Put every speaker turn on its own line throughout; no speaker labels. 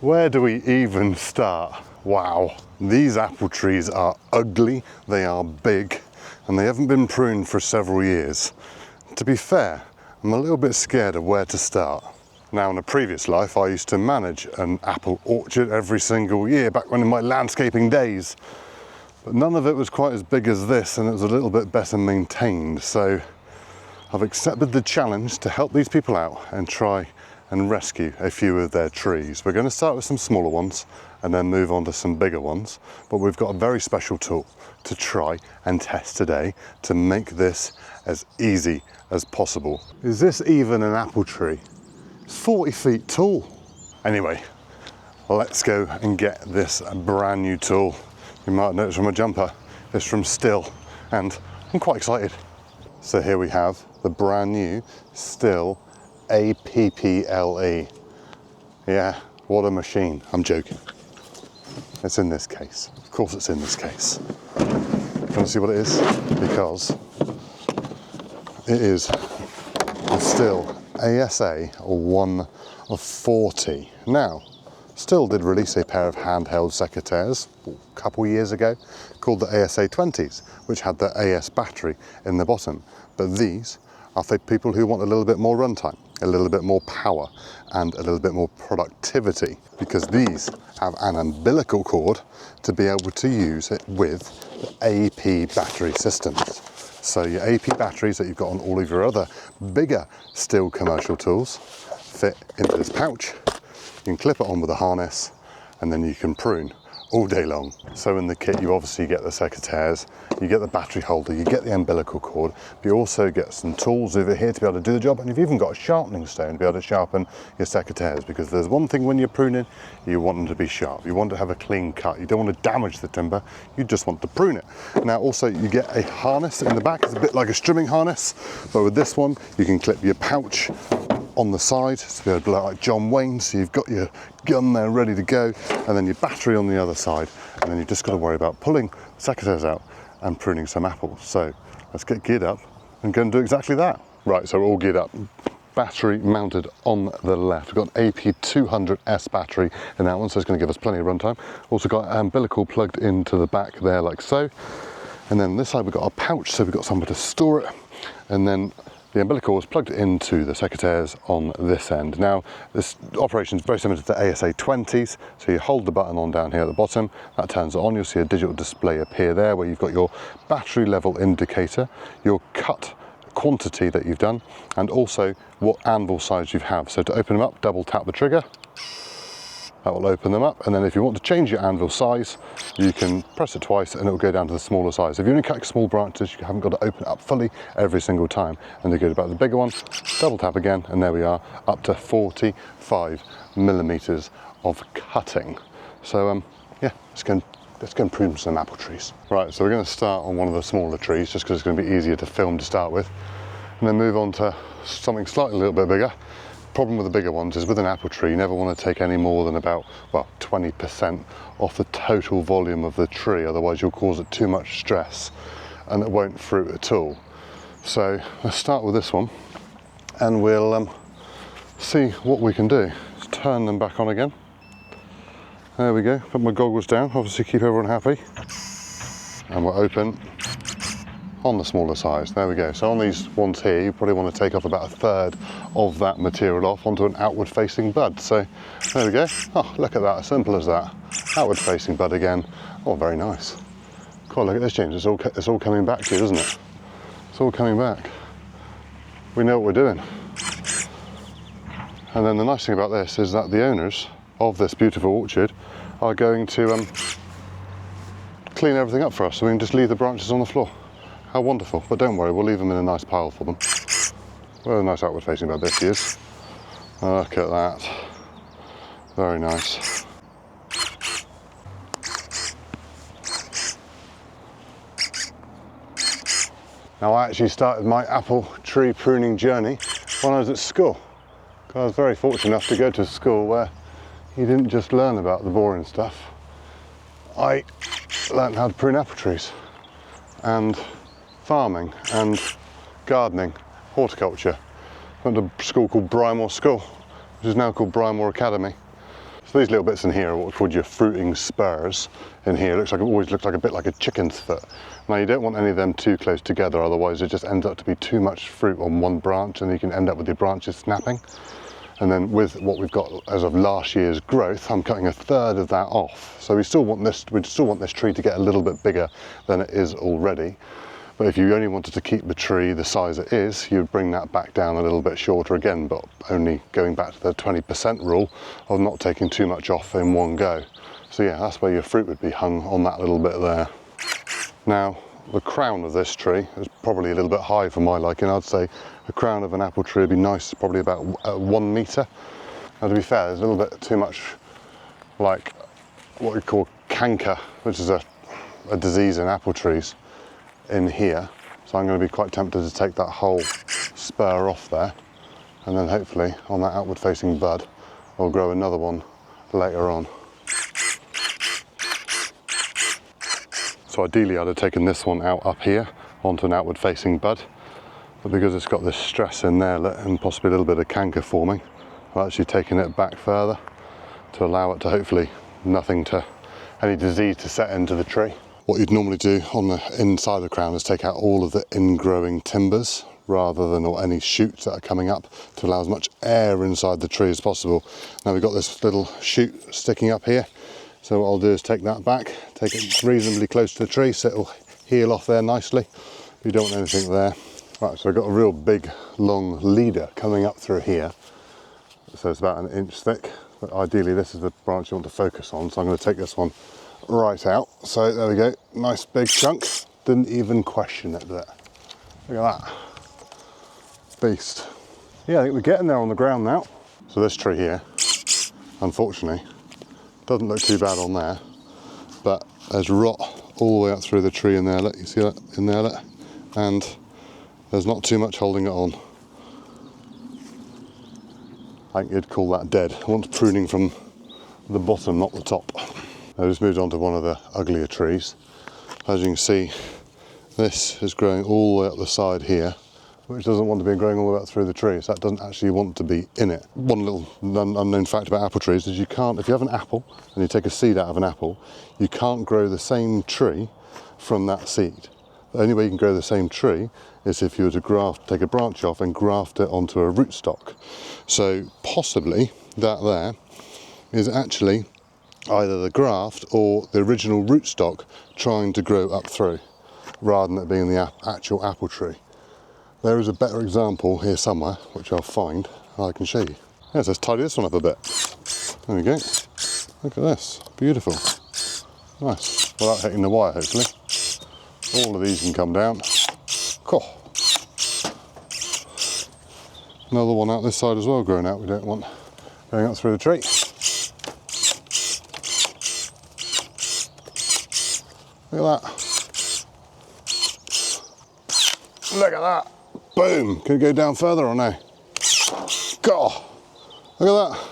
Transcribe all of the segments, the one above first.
Where do we even start? Wow, these apple trees are ugly, they are big, and they haven't been pruned for several years. To be fair, I'm a little bit scared of where to start. Now, in a previous life, I used to manage an apple orchard every single year, back when in my landscaping days. But none of it was quite as big as this, and it was a little bit better maintained. So I've accepted the challenge to help these people out and try and rescue a few of their trees. We're going to start with some smaller ones and then move on to some bigger ones. But we've got a very special tool to try and test today to make this as easy as possible. Is this even an apple tree? It's 40 feet tall. Anyway, let's go and get this brand new tool. You might notice from my jumper, it's from Stihl, and I'm quite excited. So here we have the brand new Stihl APPLE. Yeah, what a machine. I'm joking. It's in this case. Of course it's in this case. You want to see what it is? Because it is a Stihl ASA140. Now, Stihl did release a pair of handheld secateurs a couple years ago called the ASA20s, which had the AS battery in the bottom. But these are for people who want a little bit more runtime, a little bit more power, and a little bit more productivity, because these have an umbilical cord to be able to use it with the AP battery systems. So your AP batteries that you've got on all of your other bigger Stihl commercial tools fit into this pouch. You can clip it on with a harness, and then you can prune all day long. So in the kit you obviously get the secateurs, you get the battery holder, you get the umbilical cord, but you also get some tools over here to be able to do the job, and you've even got a sharpening stone to be able to sharpen your secateurs, because there's one thing when you're pruning, you want them to be sharp, you want to have a clean cut, you don't want to damage the timber, you just want to prune it. Now also you get a harness in the back, it's a bit like a strimming harness, but with this one you can clip your pouch on the side to be able to look like John Wayne, so you've got your gun there ready to go, and then your battery on the other side, and then you've just got to worry about pulling the secateurs out and pruning some apples. So let's get geared up and go and do exactly that. Right, so we're all geared up. Battery mounted on the left. We've got an AP200S battery in that one, so it's going to give us plenty of runtime. Also got an umbilical plugged into the back there like so, and then on this side we've got our pouch, so we've got somewhere to store it, and then the umbilical is plugged into the secateurs on this end. Now, this operation is very similar to the ASA20s, so you hold the button on down here at the bottom, that turns it on, you'll see a digital display appear there where you've got your battery level indicator, your cut quantity that you've done, and also what anvil size you have. So to open them up, double tap the trigger, that will open them up, and then if you want to change your anvil size, you can press it twice and it will go down to the smaller size. If you're only cutting small branches, you haven't got to open it up fully every single time. And they're good about the bigger one, double tap again, and there we are, up to 45 millimeters of cutting. So yeah, let's go and prune some apple trees. Right, so we're going to start on one of the smaller trees, just because it's going to be easier to film to start with, and then move on to something slightly a little bit bigger. Problem with the bigger ones is with an apple tree, you never want to take any more than about, well, 20% off the total volume of the tree, otherwise you'll cause it too much stress and it won't fruit at all. So let's start with this one, and we'll see what we can do. Let's turn them back on again. There we go, put my goggles down, obviously keep everyone happy. And we're open on the smaller size. There we go. So on these ones here, you probably want to take off about 1/3 of that material off onto an outward facing bud. So there we go. Oh, look at that, as simple as that. Outward facing bud again. Oh, very nice. God, look at this, James. It's all coming back to you, isn't it? It's all coming back. We know what we're doing. And then the nice thing about this is that the owners of this beautiful orchard are going to clean everything up for us, so we can just leave the branches on the floor. How wonderful. But don't worry, we'll leave them in a nice pile for them. What a nice outward facing bud this is. Look at that. Very nice. Now, I actually started my apple tree pruning journey when I was at school. I was very fortunate enough to go to a school where you didn't just learn about the boring stuff. I learned how to prune apple trees, and farming and gardening, horticulture. Went to a school called Brymore School, which is now called Brymore Academy. So these little bits in here are what we call your fruiting spurs in here. Always looks like a bit like a chicken's foot. Now you don't want any of them too close together, otherwise it just ends up to be too much fruit on one branch and you can end up with your branches snapping. And then with what we've got as of last year's growth, I'm cutting a third of that off. So we still want this tree to get a little bit bigger than it is already. But if you only wanted to keep the tree the size it is, you'd bring that back down a little bit shorter again, but only going back to the 20% rule of not taking too much off in one go. So yeah, that's where your fruit would be hung on that little bit there. Now, the crown of this tree is probably a little bit high for my liking. I'd say the crown of an apple tree would be nice, probably about 1 metre. Now to be fair, there's a little bit too much like what we call canker, which is a disease in apple trees, in here, so I'm going to be quite tempted to take that whole spur off there, and then hopefully on that outward facing bud I'll grow another one later on. So ideally I'd have taken this one out up here onto an outward facing bud, but because it's got this stress in there and possibly a little bit of canker forming, I've actually taken it back further to allow it to hopefully any disease to set into the tree. What you'd normally do on the inside of the crown is take out all of the ingrowing timbers rather than any shoots that are coming up, to allow as much air inside the tree as possible. Now we've got this little shoot sticking up here, so what I'll do is take that back, take it reasonably close to the tree so it'll heal off there nicely. You don't want anything there. Right, so I've got a real big long leader coming up through here, so it's about 1 inch thick, but ideally this is the branch you want to focus on, so I'm going to take this one right out. So there we go, nice big chunk, didn't even question it there. Look at that beast. Yeah, I think we're getting there on the ground now. So this tree here, unfortunately, doesn't look too bad on there, but there's rot all the way up through the tree in there. Look, you see that in there, look? And there's not too much holding it on. I think you'd call that dead. I want pruning from the bottom, not the top. I just moved on to one of the uglier trees. As you can see, this is growing all the way up the side here, which doesn't want to be growing all the way up through the tree, so that doesn't actually want to be in it. One little unknown fact about apple trees is you can't, if you have an apple and you take a seed out of an apple, you can't grow the same tree from that seed. The only way you can grow the same tree is if you were to take a branch off and graft it onto a rootstock. So possibly that there is actually either the graft or the original rootstock trying to grow up through, rather than it being the actual apple tree. There is a better example here somewhere, which I'll find and I can show you. Yeah, so let's tidy this one up a bit. There we go. Look at this, beautiful. Nice, without hitting the wire hopefully. All of these can come down. Cool. Another one out this side as well growing out, we don't want going up through the tree. Look at that. Look at that. Boom. Can it go down further or no? God. Look at that.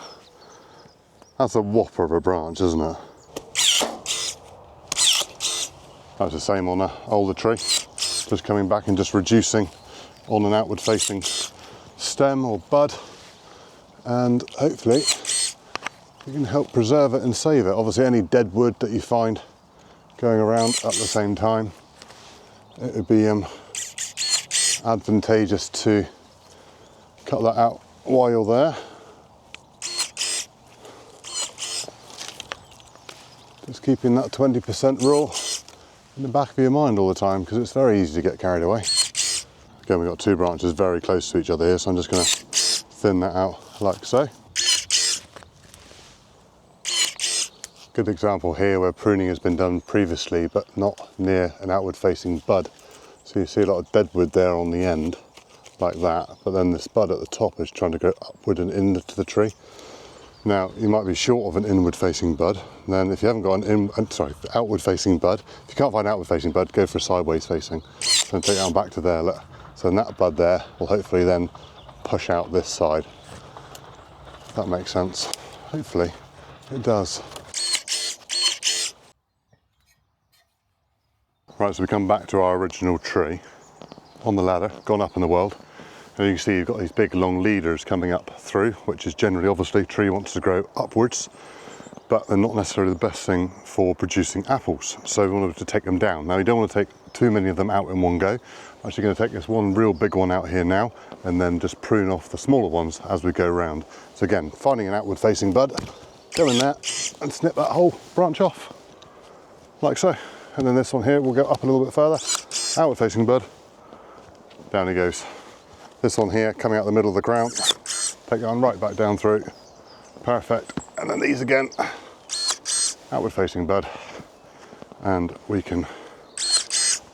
That's a whopper of a branch, isn't it? That's the same on an older tree. Just coming back and just reducing on an outward facing stem or bud. And hopefully you can help preserve it and save it. Obviously any dead wood that you find going around at the same time, it would be advantageous to cut that out while you're there. Just keeping that 20% rule in the back of your mind all the time, because it's very easy to get carried away. Again, we've got two branches very close to each other here, so I'm just going to thin that out like so. Good example here where pruning has been done previously but not near an outward facing bud. So you see a lot of dead wood there on the end like that, but then this bud at the top is trying to go upward and into the tree. Now you might be short of an inward facing bud, then if you haven't got an outward facing bud, if you can't find an outward facing bud, go for a sideways facing. So take that one back to there, look. So that bud there will hopefully then push out this side. If that makes sense. Hopefully it does. Right, so we come back to our original tree on the ladder, gone up in the world. And you can see you've got these big long leaders coming up through, which is generally, obviously, tree wants to grow upwards. but they're not necessarily the best thing for producing apples. So we wanted to take them down. Now you don't want to take too many of them out in one go. I'm actually going to take this one real big one out here now and then just prune off the smaller ones as we go around. So again, finding an outward facing bud, go in there and snip that whole branch off, like so. And then this one here will go up a little bit further, outward facing bud, down he goes. This one here coming out the middle of the crown, take that one right back down through, perfect. And then these again, outward facing bud, and we can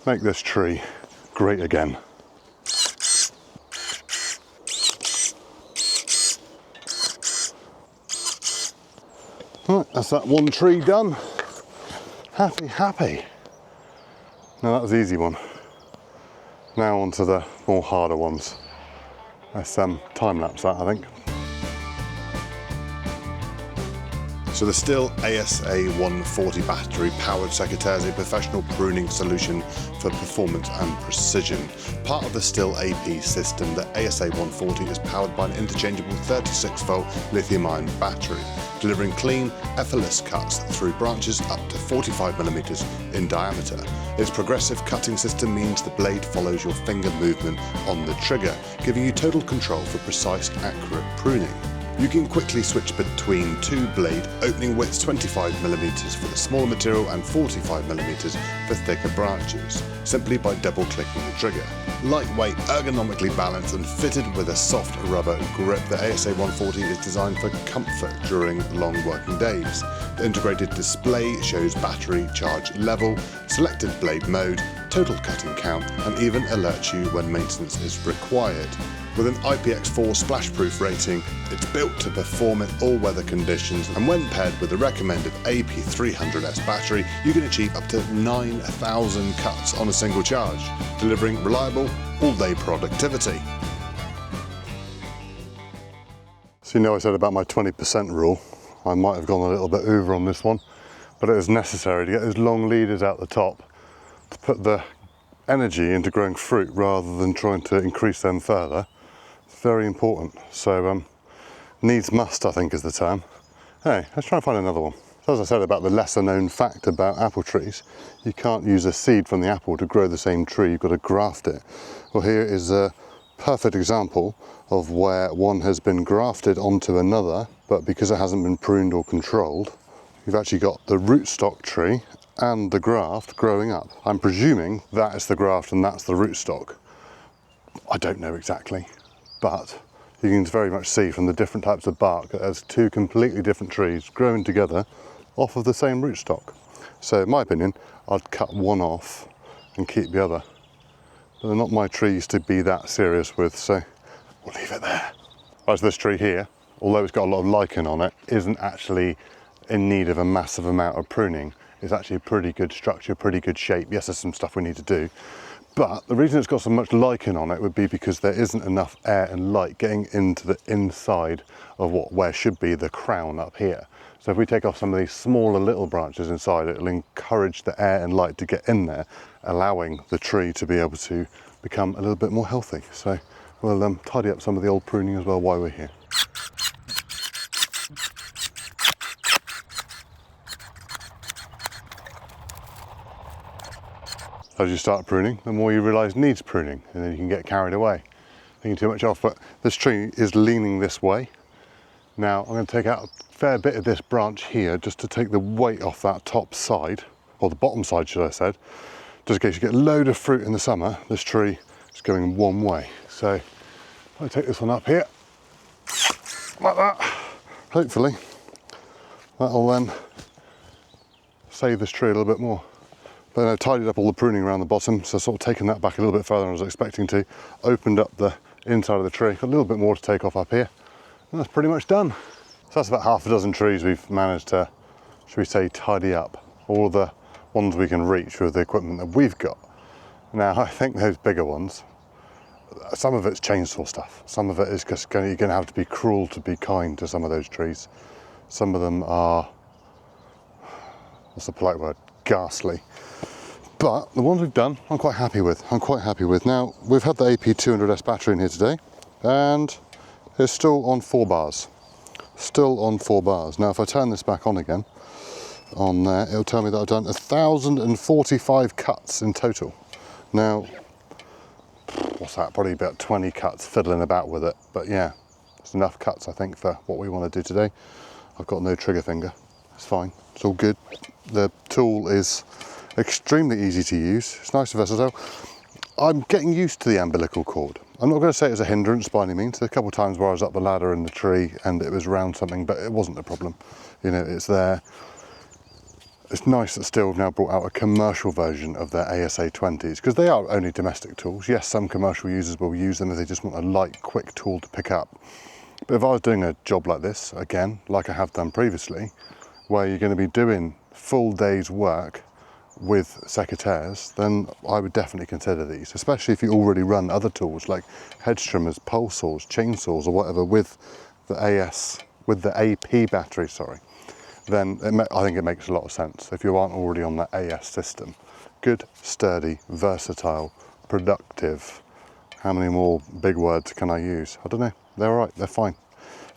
make this tree great again. Right, that's that one tree done. Happy, happy. Now that was the easy one. Now on to the more harder ones. Let's time lapse that, I think. So the Stihl ASA140 battery powered secateurs is a professional pruning solution for performance and precision. Part of the Stihl AP system, the ASA140 is powered by an interchangeable 36-volt lithium-ion battery, delivering clean, effortless cuts through branches up to 45mm in diameter. Its progressive cutting system means the blade follows your finger movement on the trigger, giving you total control for precise, accurate pruning. You can quickly switch between two blade opening widths, 25mm for the smaller material and 45mm for thicker branches, simply by double clicking the trigger. Lightweight, ergonomically balanced and fitted with a soft rubber grip, the ASA140 is designed for comfort during long working days. The integrated display shows battery charge level, selected blade mode, total cutting count, and even alerts you when maintenance is required. With an IPX4 splash-proof rating, it's built to perform in all weather conditions, and when paired with the recommended AP300S battery, you can achieve up to 9,000 cuts on a single charge, delivering reliable, all-day productivity. So you know I said about my 20% rule. I might have gone a little bit over on this one, but it was necessary to get those long leaders out the top to put the energy into growing fruit rather than trying to increase them further. It's very important. So needs must, I think, is the term. Hey, let's try and find another one. So as I said about the lesser known fact about apple trees, you can't use a seed from the apple to grow the same tree, you've got to graft it. Well, here is a perfect example of where one has been grafted onto another, but because it hasn't been pruned or controlled, you've actually got the rootstock tree and the graft growing up. I'm presuming that is the graft and that's the rootstock. I don't know exactly, but you can very much see from the different types of bark that there's two completely different trees growing together off of the same rootstock. So in my opinion, I'd cut one off and keep the other. But they're not my trees to be that serious with, so we'll leave it there. Whereas this tree here, although it's got a lot of lichen on it, isn't actually in need of a massive amount of pruning. It's actually a pretty good structure, pretty good shape. Yes, there's some stuff we need to do, but the reason it's got so much lichen on it would be because there isn't enough air and light getting into the inside of where should be the crown up here. So if we take off some of these smaller little branches inside, it'll encourage the air and light to get in there, allowing the tree to be able to become a little bit more healthy. So we'll tidy up some of the old pruning as well while we're here. As you start pruning, the more you realise needs pruning, and then you can get carried away, thinking too much off. But this tree is leaning this way. Now I'm going to take out a fair bit of this branch here just to take the weight off that top side, or the bottom side should I said, just in case you get a load of fruit in the summer. This tree is going one way. So if I take this one up here, like that, hopefully that'll then save this tree a little bit more. But I've tidied up all the pruning around the bottom, so sort of taken that back a little bit further than I was expecting to, opened up the inside of the tree, got a little bit more to take off up here, and that's pretty much done. So that's about half a dozen trees we've managed to, should we say, tidy up. All the ones we can reach with the equipment that we've got. Now I think those bigger ones, some of it's chainsaw stuff, some of it is just you're going to have to be cruel to be kind to some of those trees. Some of them are, what's the polite word, ghastly. But the ones we've done, I'm quite happy with. Now, we've had the AP200S battery in here today, and it's still on 4 bars. still on 4 bars. Now if I turn this back on again, on there, it'll tell me that I've done 1,045 cuts in total. Now, what's that, probably about 20 cuts fiddling about with it, but yeah, it's enough cuts I think for what we want to do today. I've got no trigger finger, it's fine, it's all good. The tool is extremely easy to use, it's nice and versatile. I'm getting used to the umbilical cord. I'm not going to say it's a hindrance by any means. There's a couple of times where I was up the ladder in the tree and it was around something, but it wasn't a problem. You know, it's there. It's nice that Stihl have now brought out a commercial version of their ASA20s, because they are only domestic tools. Yes, some commercial users will use them if they just want a light, quick tool to pick up. But if I was doing a job like this, again, like I have done previously, where you're going to be doing full day's work with secateurs, then I would definitely consider these, especially if you already run other tools like hedge trimmers, pole saws, chainsaws or whatever with the AP battery, sorry. Then I think it makes a lot of sense if you aren't already on that AS system. Good, sturdy, versatile, productive. How many more big words can I use? I don't know. They're all right. They're fine.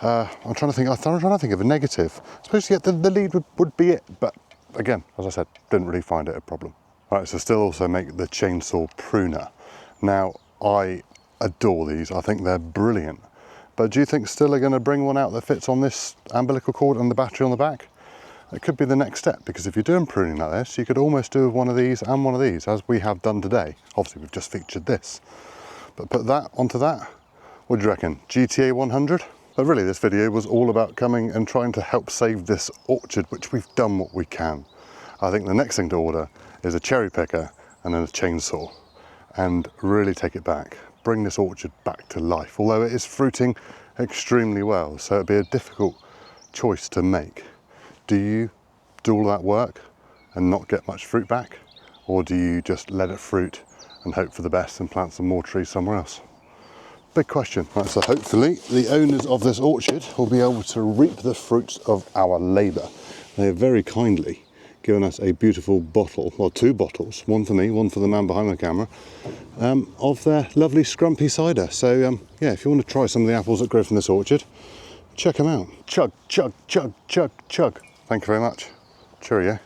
I'm trying to think of a negative. Especially the lead would be it, but again, as I said, didn't really find it a problem. All right, so Stihl also make the chainsaw pruner. Now, I adore these. I think they're brilliant. But do you think Stihl are going to bring one out that fits on this umbilical cord and the battery on the back? It could be the next step, because if you're doing pruning like this, you could almost do one of these and one of these, as we have done today. Obviously, we've just featured this. But put that onto that, what do you reckon? GTA 100? But really, this video was all about coming and trying to help save this orchard, which we've done what we can. I think the next thing to order is a cherry picker and then a chainsaw, and really take it back. Bring this orchard back to life, although it is fruiting extremely well, so it'd be a difficult choice to make. Do you do all that work and not get much fruit back? Or do you just let it fruit and hope for the best and plant some more trees somewhere else? Big question. Right, so hopefully the owners of this orchard will be able to reap the fruits of our labour. They have very kindly given us a beautiful bottle, well, 2 bottles, one for me, one for the man behind the camera, of their lovely scrumpy cider. So yeah, if you want to try some of the apples that grow from this orchard, check them out. Chug, chug, chug, chug, chug. Thank you very much. Cheerio.